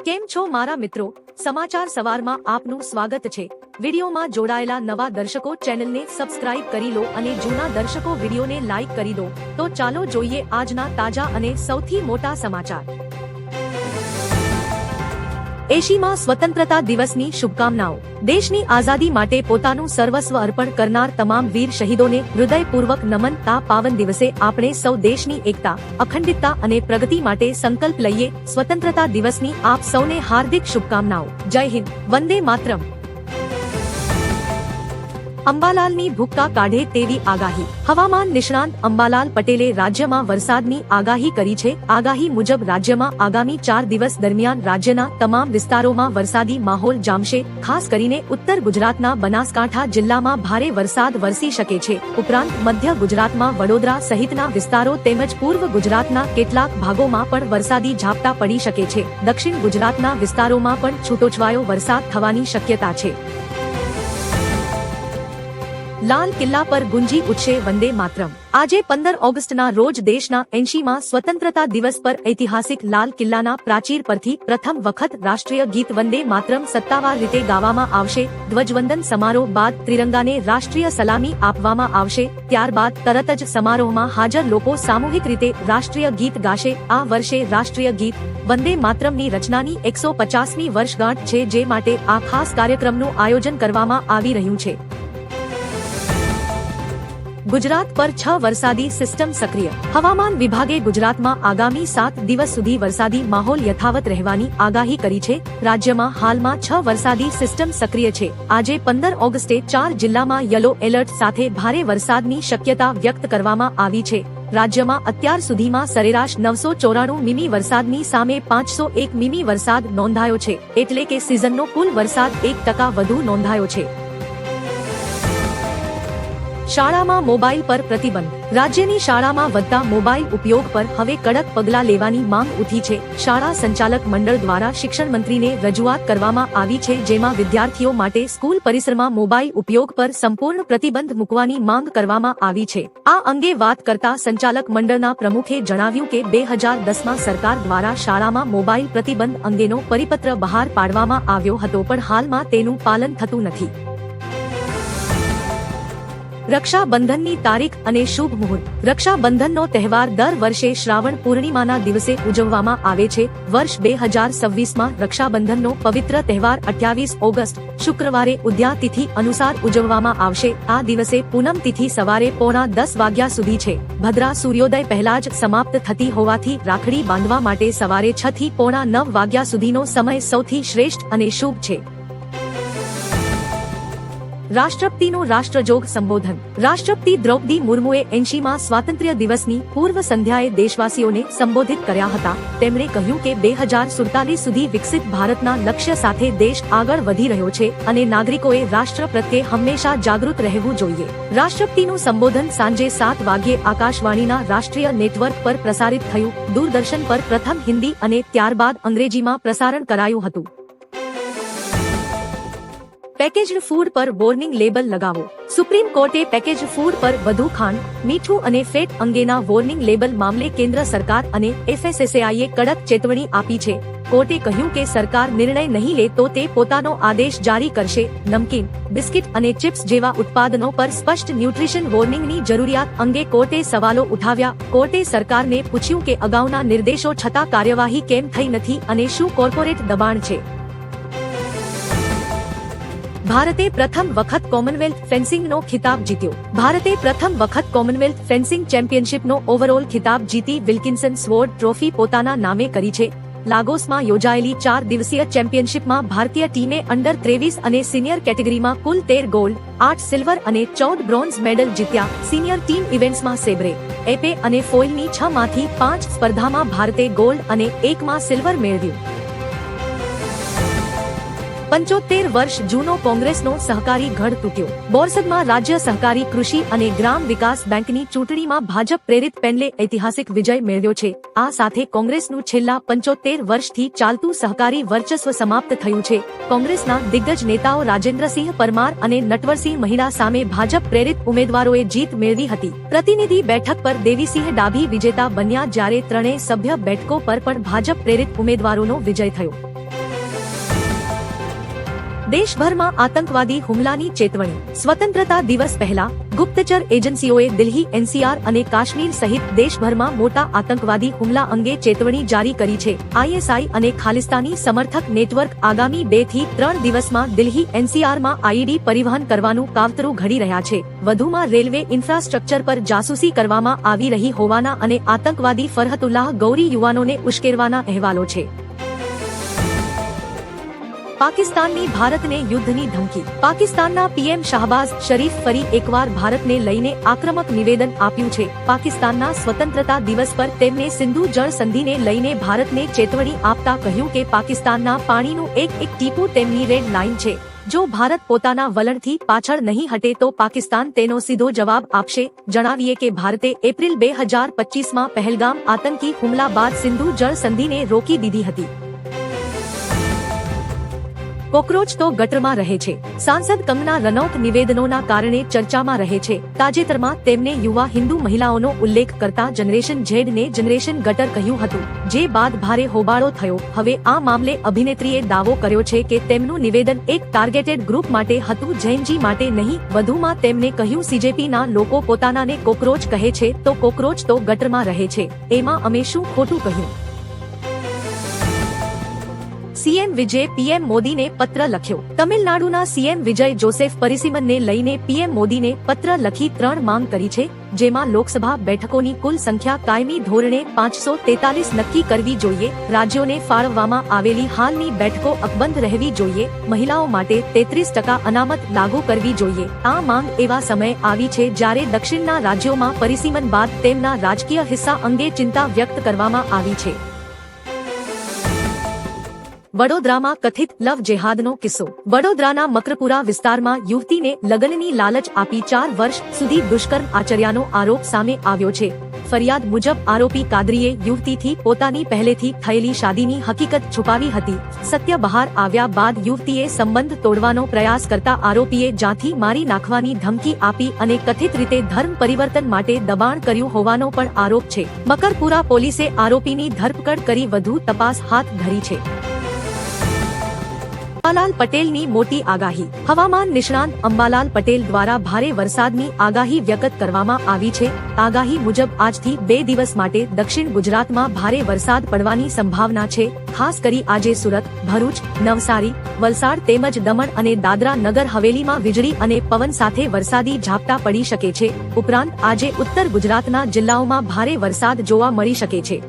કેમ છો મારા મિત્રો? સમાચાર સવારમાં આપનું સ્વાગત છે। વિડીયોમાં જોડાયેલા નવા દર્શકો ચેનલને સબસ્ક્રાઇબ કરી લો અને જૂના દર્શકો વિડીયોને લાઇક કરી દો। તો ચાલો જોઈએ આજના તાજા અને સૌથી મોટા સમાચાર। 80માં સ્વતંત્રતા દિવસની શુભકામનાઓ। દેશની આઝાદી માટે પોતાનું સર્વસ્વ અર્પણ કરનાર તમામ વીર શહીદોને હૃદયપૂર્વક નમન। આ પાવન દિવસે આપણે સૌ દેશની એકતા, અખંડિતતા અને પ્રગતિ માટે સંકલ્પ લઈએ। સ્વતંત્રતા દિવસની આપ સૌને હાર્દિક શુભકામનાઓ। જય હિન્દ, વંદે માતરમ। અંબાલાલની ભૂક્કા કાઢે તેવી આગાહી। હવામાન નિષ્ણાંત અંબાલાલ પટેલે રાજ્યમાં વરસાદની આગાહી કરી છે। આગાહી મુજબ રાજ્યમાં આગામી 4 દિવસ દરમિયાન રાજ્યના તમામ વિસ્તારોમાં વરસાદી માહોલ જામશે। ખાસ કરીને ઉત્તર ગુજરાતના બનાસકાંઠા જિલ્લામાં ભારે વરસાદ વરસી શકે છે। ઉપરાંત મધ્ય ગુજરાતમાં વડોદરા સહિતના વિસ્તારો તેમજ પૂર્વ ગુજરાતના કેટલાક ભાગોમાં પણ વરસાદી ઝાપટા પડી શકે છે। દક્ષિણ ગુજરાતના વિસ્તારોમાં પણ છૂટોછવાયો વરસાદ થવાની શક્યતા છે। લાલ કિલ્લા પર ગુંજી ઉઠશે વંદે માતરમ। આજે 15 ઓગસ્ટના રોજ દેશના 80માં સ્વતંત્રતા દિવસ પર ઐતિહાસિક લાલ કિલ્લાના પ્રાચીર પરથી પ્રથમ વખત રાષ્ટ્રીય ગીત વંદે માતરમ સત્તાવાર રીતે ગાવામાં આવશે। ધ્વજવંદન સમારોહ બાદ ત્રિરંગાને રાષ્ટ્રીય સલામી આપવામાં આવશે। ત્યારબાદ તરત જ સમારોહમાં હાજર લોકો સામૂહિક રીતે રાષ્ટ્રીય ગીત ગાશે। આ વર્ષે રાષ્ટ્રીય ગીત વંદે માતરમની રચનાની 150મી વર્ષગાંઠ છે, જે માટે આ ખાસ કાર્યક્રમનું આયોજન કરવામાં આવી રહ્યું છે। ગુજરાત પર 6 વરસાદી સિસ્ટમ સક્રિય। હવામાન વિભાગે ગુજરાતમાં આગામી 7 દિવસ સુધી વરસાદી માહોલ યથાવત રહેવાની આગાહી કરી છે। રાજ્યમાં હાલમાં 6 વરસાદી સિસ્ટમ સક્રિય છે। આજે 15 ઓગસ્ટે 4 જિલ્લામાં યલો એલર્ટ સાથે ભારે વરસાદની શક્યતા વ્યક્ત કરવામાં આવી છે। રાજ્યમાં અત્યાર સુધીમાં સરેરાશ 994 મીમી વરસાદની સામે 501 મીમી વરસાદ નોંધાયો છે, એટલે કે સિઝનનો કુલ વરસાદ 1% વધુ નોંધાયો છે। શાળામાં મોબાઈલ પર પ્રતિબંધ। રાજ્યની શાળામાં વધતા મોબાઈલ ઉપયોગ પર હવે કડક પગલાં લેવાની માંગ ઉઠી છે। શાળા સંચાલક મંડળ દ્વારા શિક્ષણ મંત્રીને રજૂઆત કરવામાં આવી છે, જેમાં વિદ્યાર્થીઓ માટે સ્કૂલ પરિસરમાં મોબાઈલ ઉપયોગ પર સંપૂર્ણ પ્રતિબંધ મૂકવાની માંગ કરવામાં આવી છે। આ અંગે વાત કરતા સંચાલક મંડળના પ્રમુખે જણાવ્યું કે 2010માં સરકાર દ્વારા શાળામાં મોબાઈલ પ્રતિબંધ અંગેનો પરિપત્ર બહાર પાડવામાં આવ્યો હતો, પણ હાલમાં તેનું પાલન થતું નથી। રક્ષાબંધનની તારીખ અને શુભ મુહૂર્ત। રક્ષાબંધનનો તહેવાર દર વર્ષે શ્રાવણ પૂર્ણિમાના દિવસે ઉજવવામાં આવે છે। વર્ષ 2026માં રક્ષાબંધનનો પવિત્ર તહેવાર 28 ઓગસ્ટ શુક્રવારે ઉદ્યા તિથિ અનુસાર ઉજવવામાં આવશે। આ દિવસે પૂનમ તિથિ સવારે 9:30 વાગ્યા સુધી છે। ભદ્રા સૂર્યોદય પહેલા જ સમાપ્ત થતી હોવાથી રાખડી બાંધવા માટે સવારે 6 થી 9:30 વાગ્યા સુધીનો સમય સૌથી શ્રેષ્ઠ અને શુભ છે। રાષ્ટ્રપતિનું રાષ્ટ્રજોગ સંબોધન। રાષ્ટ્રપતિ દ્રૌપદી મુર્મુએ 80માં સ્વાતંત્ર્ય દિવસની પૂર્વ સંધ્યાએ દેશવાસીઓને સંબોધિત કર્યા હતા। તેમણે કહ્યું કે 2047 સુધી વિકસિત ભારતના લક્ષ્ય સાથે દેશ આગળ વધી રહ્યો છે અને નાગરિકોએ રાષ્ટ્ર પ્રત્યે હંમેશા જાગૃત રહેવું જોઈએ। રાષ્ટ્રપતિનું સંબોધન સાંજે 7 વાગ્યે આકાશવાણીના રાષ્ટ્રીય નેટવર્ક પર પ્રસારિત થયું। દૂરદર્શન પર પ્રથમ હિન્દી અને ત્યારબાદ અંગ્રેજીમાં પ્રસારણ કરાયું હતું। પેકેજ્ડ ફૂડ પર વોર્નિંગ લેબલ લગાવો। સુપ્રીમ કોર્ટે પેકેજ્ડ ફૂડ પર વધુ ખાંડ, મીઠું અને ફેટ અંગેના વોર્નિંગ લેબલ મામલે કેન્દ્ર સરકાર અને FSSAIએ કડક ચેતવણી આપી છે। કોર્ટે કહ્યું કે સરકાર નિર્ણય નહીં લે તો તે પોતાનો આદેશ જારી કરશે। નમકીન, બિસ્કિટ અને ચિપ્સ જેવા ઉત્પાદનો પર સ્પષ્ટ ન્યુટ્રિશન વોર્નિંગની જરૂરિયાત અંગે કોર્ટે સવાલો ઉઠાવ્યા। કોર્ટે સરકારને પૂછ્યું કે અગાઉના નિર્દેશો છતાં કાર્યવાહી કેમ થઈ નથી અને શું કોર્પોરેટ દબાણ છે। ભારતે પ્રથમ વખત કોમનવેલ્થ ફેન્સિંગનો ખિતાબ જીત્યો। ભારતે પ્રથમ વખત કોમનવેલ્થ ફેન્સિંગ ચેમ્પિયનશિપનો ઓવરઓલ ખિતાબ જીતી વિલ્કિન્સન સ્વોર્ડ ટ્રોફી પોતાના નામે કરી છે। લાગોસમાં યોજાયેલી 4 દિવસીય ચેમ્પિયનશિપમાં ભારતીય ટીમે અંડર 23 અને સિનિયર કેટેગરીમાં કુલ 13 ગોલ્ડ, 8 સિલ્વર અને 14 બ્રોન્ઝ મેડલ જીત્યા। સિનિયર ટીમ ઇવેન્ટ્સમાં સેબ્રે, એપે અને ફોઇલની 6માંથી 5 સ્પર્ધામાં ભારતે ગોલ્ડ અને 1માં સિલ્વર મેળવ્યું। 75 વર્ષ જૂનો કોંગ્રેસનો સહકારી ગઢ તૂટ્યો। બોરસદમાં રાજ્ય સહકારી કૃષિ અને ગ્રામ વિકાસ બેંકની ચૂંટણીમાં ભાજપ પ્રેરિત પેનલે ઐતિહાસિક વિજય મેળવ્યો છે। આ સાથે કોંગ્રેસનું છેલ્લા 75 વર્ષથી ચાલતું સહકારી વર્ચસ્વ સમાપ્ત થયું છે। કોંગ્રેસના દિગ્ગજ નેતાઓ રાજેન્દ્રસિંહ પરમાર અને નટવરસિંહ મહિડા સામે ભાજપ પ્રેરિત ઉમેદવારોએ જીત મેળવી હતી। પ્રતિનિધિ બેઠક પર દેવીસિંહ ડાભી વિજેતા બન્યા, જ્યારે ત્રણેય સભ્ય બેઠકો પર પણ ભાજપ પ્રેરિત ઉમેદવારોનો વિજય થયો। દેશભરમાં આતંકવાદી હુમલાની ચેતવણી. સ્વતંત્રતા દિવસ પહેલા ગુપ્તચર એજન્સીઓએ દિલ્હી, એનસીઆર અને કાશ્મીર સહિત દેશભરમાં મોટા આતંકવાદી હુમલા અંગે ચેતવણી જારી કરી છે. આઈએસઆઈ અને ખાલિસ્તાની સમર્થક નેટવર્ક આગામી 2 થી 3 દિવસમાં દિલ્હી, એનસીઆરમાં આઈઈડી પરિવહન કરવાનું કાવતરું ઘડી રહ્યા છે. વધુમાં રેલવે ઇન્ફ્રાસ્ટ્રક્ચર પર જાસૂસી કરવામાં આવી રહી હોવાના અને આતંકવાદી ફરહતુલ્લાહ ગૌરી યુવાનોને ઉશ્કેરવાના અહેવાલો છે. પાકિસ્તાનની ભારતને યુદ્ધની ધમકી. પાકિસ્તાનના પીએમ શાહબાઝ શરીફ ફરી એકવાર ભારતને લઈને આક્રમક નિવેદન આપ્યું છે. પાકિસ્તાનના સ્વતંત્રતા દિવસ પર તેમણે સિંધુ જળ સંધિને લઈને ભારતને ચેતવણી આપતા કહ્યું કે પાકિસ્તાનના પાણીનું એક ટીપું તેમની રેડ લાઇન છે. જો ભારત પોતાના વલણથી પાછળ નહીં હટે તો પાકિસ્તાન તેનો સીધો જવાબ આપશે. જણાવીએ કે ભારતે એપ્રિલ 2025માં પહેલગામ આતંકી હુમલા બાદ સિંધુ જળ સંધિને રોકી દીધી હતી. કોકરોચ તો ગટરમાં રહે છે. સાંસદ કંગના રનૌત નિવેદનોના કારણે ચર્ચામાં રહે છે. તાજેતરમાં તેમને યુવા હિન્દુ મહિલાઓનો ઉલ્લેખ કરતા જનરેશન ઝેડને જનરેશન ગટર કહ્યું હતું, જે બાદ ભારે હોબાળો થયો. હવે આ મામલે અભિનેત્રીએ દાવો કર્યો છે કે તેમનું નિવેદન એક ટાર્ગેટેડ ગ્રુપ માટે હતું, જૈનજી માટે નહીં. વધુમાં તેમણે કહ્યું, સીજેપીના લોકો પોતાનાને કોકરોચ કહે છે તો કોકરોચ તો ગટરમાં રહે છે, એમાં અમે શું ખોટું કહ્યું. સીએમ વિજય પીએમ મોદીને પત્ર લખ્યો. તમિલનાડુના સીએમ વિજય જોસેફ પરિસીમનને લઈને પીએમ મોદીને પત્ર લખી 3 માંગ કરી છે, જેમાં લોકસભા બેઠકોની કુલ સંખ્યા કાયમી ધોરણે 543 નક્કી કરવી જોઈએ, રાજ્યોને ફાળવવામાં આવેલી હાલની બેઠકો અકબંધ રહેવી જોઈએ, મહિલાઓ માટે 33% અનામત લાગુ કરવી જોઈએ. આ માંગ એવા સમયે આવી છે જ્યારે દક્ષિણના રાજ્યોમાં પરિસીમન બાદ તેમના રાજકીય હિસ્સા અંગે ચિંતા વ્યક્ત કરવામાં આવી છે. વડોદરામાં કથિત લવ જેહાદનો કિસ્સો. વડોદરાના મકરપુરા વિસ્તારમાં યુવતીને લગ્નની લાલચ આપી 4 વર્ષ સુધી દુષ્કર્મ આચર્યાનો આરોપ સામે આવ્યો છે. ફરિયાદ મુજબ આરોપી કાદરીએ યુવતીથી પોતાની પહેલેથી થયેલી શાદીની હકીકત છુપાવી હતી. સત્ય બહાર આવ્યા બાદ યુવતીએ સંબંધ તોડવાનો પ્રયાસ કરતા આરોપીએ જાથી મારી નાખવાની ધમકી આપી અને કથિત રીતે ધર્મ પરિવર્તન માટે દબાણ કર્યું હોવાનો પણ આરોપ છે. મકરપુરા પોલીસે આરોપીની ધરપકડ કરી વધુ તપાસ હાથ ધરી છે. અંબાલાલ પટેલની મોટી આગાહી. હવામાન નિષ્ણાંત અંબાલાલ પટેલ દ્વારા ભારે વરસાદની આગાહી વ્યક્ત કરવામાં આવી છે. આગાહી મુજબ આજથી 2 દિવસ માટે દક્ષિણ ગુજરાતમાં ભારે વરસાદ પડવાની સંભાવના છે. ખાસ કરી આજે સુરત, ભરૂચ, નવસારી, વલસાડ તેમજ દમણ અને દાદરા નગર હવેલીમાં વીજળી અને પવન સાથે વરસાદી ઝાપટા પડી શકે છે. ઉપરાંત આજે ઉત્તર ગુજરાતના જિલ્લાઓમાં ભારે વરસાદ જોવા મળી શકે છે.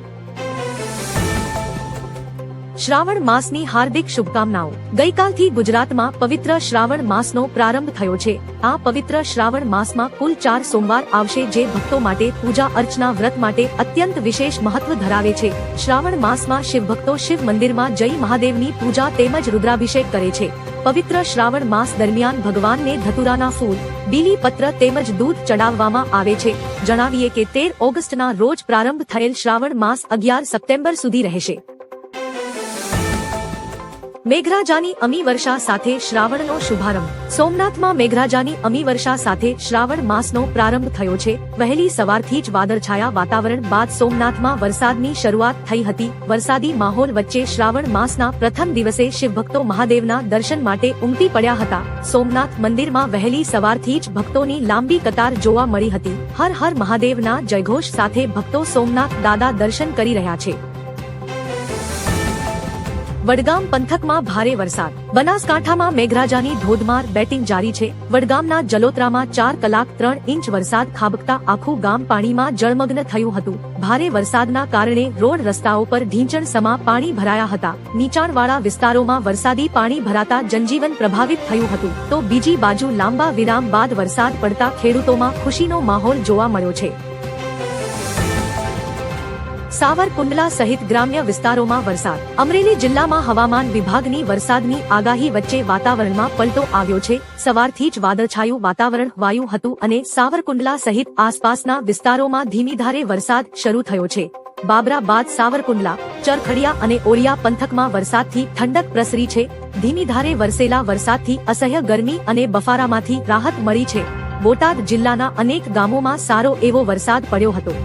શ્રાવણ માસની હાર્દિક શુભકામનાઓ. ગઈકાલથી ગુજરાતમાં પવિત્ર શ્રાવણ માસનો પ્રારંભ થયો છે. આ પવિત્ર શ્રાવણ માસમાં કુલ 4 સોમવાર આવશે, જે ભક્તો માટે પૂજા અર્ચના વ્રત માટે અત્યંત વિશેષ મહત્વ ધરાવે છે. શ્રાવણ માસમાં શિવભક્તો શિવ મંદિરમાં જઈ મહાદેવની પૂજા તેમજ રુદ્રાભિષેક કરે છે. પવિત્ર શ્રાવણ માસ દરમિયાન ભગવાનને ધતુરાના ફૂલ, બીલી પત્ર તેમજ દૂધ ચડાવવામાં આવે છે. જણાવીએ કે 13 ઓગસ્ટના રોજ પ્રારંભ થયેલ શ્રાવણ માસ 11 સપ્ટેમ્બર સુધી રહેશે. મેઘરાજાની અમી વર્ષા સાથે શ્રાવણનો શુભારંભ. સોમનાથમાં મેઘરાજાની અમી વર્ષા સાથે શ્રાવણ માસનો પ્રારંભ થયો છે. વહેલી સવારથી જ વાદળછાયા વાતાવરણ બાદ સોમનાથમાં વરસાદની શરૂઆત થઈ હતી. વરસાદી માહોલ વચ્ચે શ્રાવણ માસના પ્રથમ દિવસે શિવભક્તો મહાદેવના દર્શન માટે ઉમટી પડ્યા હતા. સોમનાથ મંદિરમાં વહેલી સવારથી જ ભક્તોની લાંબી કતાર જોવા મળી હતી. હર હર મહાદેવના જયઘોષ સાથે ભક્તો સોમનાથ દાદા દર્શન કરી રહ્યા છે. વડગામ પંથકમાં ભારે વરસાદ. બનાસકાંઠામાં મેઘરાજાની ધોધમાર બેટિંગ જારી છે. વડગામના જલોત્રામાં 4 કલાક 3 ઇંચ વરસાદ ખાબકતા આખું ગામ પાણીમાં જળમગ્ન થયું હતું. ભારે વરસાદના કારણે રોડ રસ્તાઓ પર ઢીંચણ સમા પાણી ભરાયા હતા. નીચાણવાળા વિસ્તારોમાં વરસાદી પાણી ભરાતા જનજીવન પ્રભાવિત થયું હતું. તો બીજી બાજુ લાંબા વિરામ બાદ વરસાદ પડતા ખેડૂતોમાં ખુશીનો માહોલ જોવા મળ્યો છે. સાવરકુંડલા સહિત ગ્રામ્ય વિસ્તારોમાં વરસાદ. અમરેલી જિલ્લામાં હવામાન વિભાગની વરસાદની આગાહી વચ્ચે વાતાવરણમાં પલટો આવ્યો છે. સવારથી જ વાદળછાયું વાતાવરણ વાયું હતું અને સાવરકુંડલા સહિત આસપાસના વિસ્તારોમાં ધીમીધારે વરસાદ શરૂ થયો છે. બાબરા બાદ સાવરકુંડલા, ચરખડિયા અને ઓરિયા પંથકમાં વરસાદથી ઠંડક પ્રસરી છે. ધીમીધારે વરસેલા વરસાદથી અસહ્ય ગરમી અને બફારામાંથી રાહત મળી છે. બોટાદ જિલ્લાના અનેક ગામોમાં સારો એવો વરસાદ પડ્યો હતો.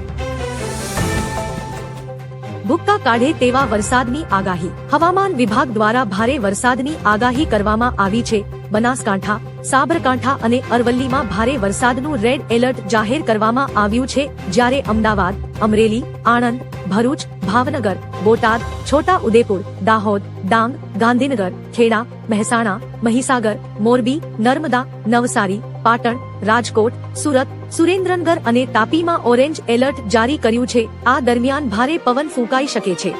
ભૂક્કા કાઢે તેવા વરસાદની આગાહી. હવામાન વિભાગ દ્વારા ભારે વરસાદની આગાહી કરવામાં આવી છે. બનાસકાંઠા, સાબરકાંઠા અને અરવલ્લીમાં ભારે વરસાદનું રેડ એલર્ટ જાહેર કરવામાં આવ્યું છે, જ્યારે અમદાવાદ, અમરેલી, આણંદ, ભરૂચ, ભાવનગર, બોટાદ, છોટા ઉદેપુર, દાહોદ, ડાંગ, ગાંધીનગર, ખેડા, મહેસાણા, મહીસાગર, મોરબી, નર્મદા, નવસારી, પાટણ, રાજકોટ, સુરત, સુરેન્દ્રનગર અને તાપીમાં ઓરેન્જ એલર્ટ જારી કર્યું છે. આ દરમિયાન ભારે પવન ફૂંકાઈ શકે છે.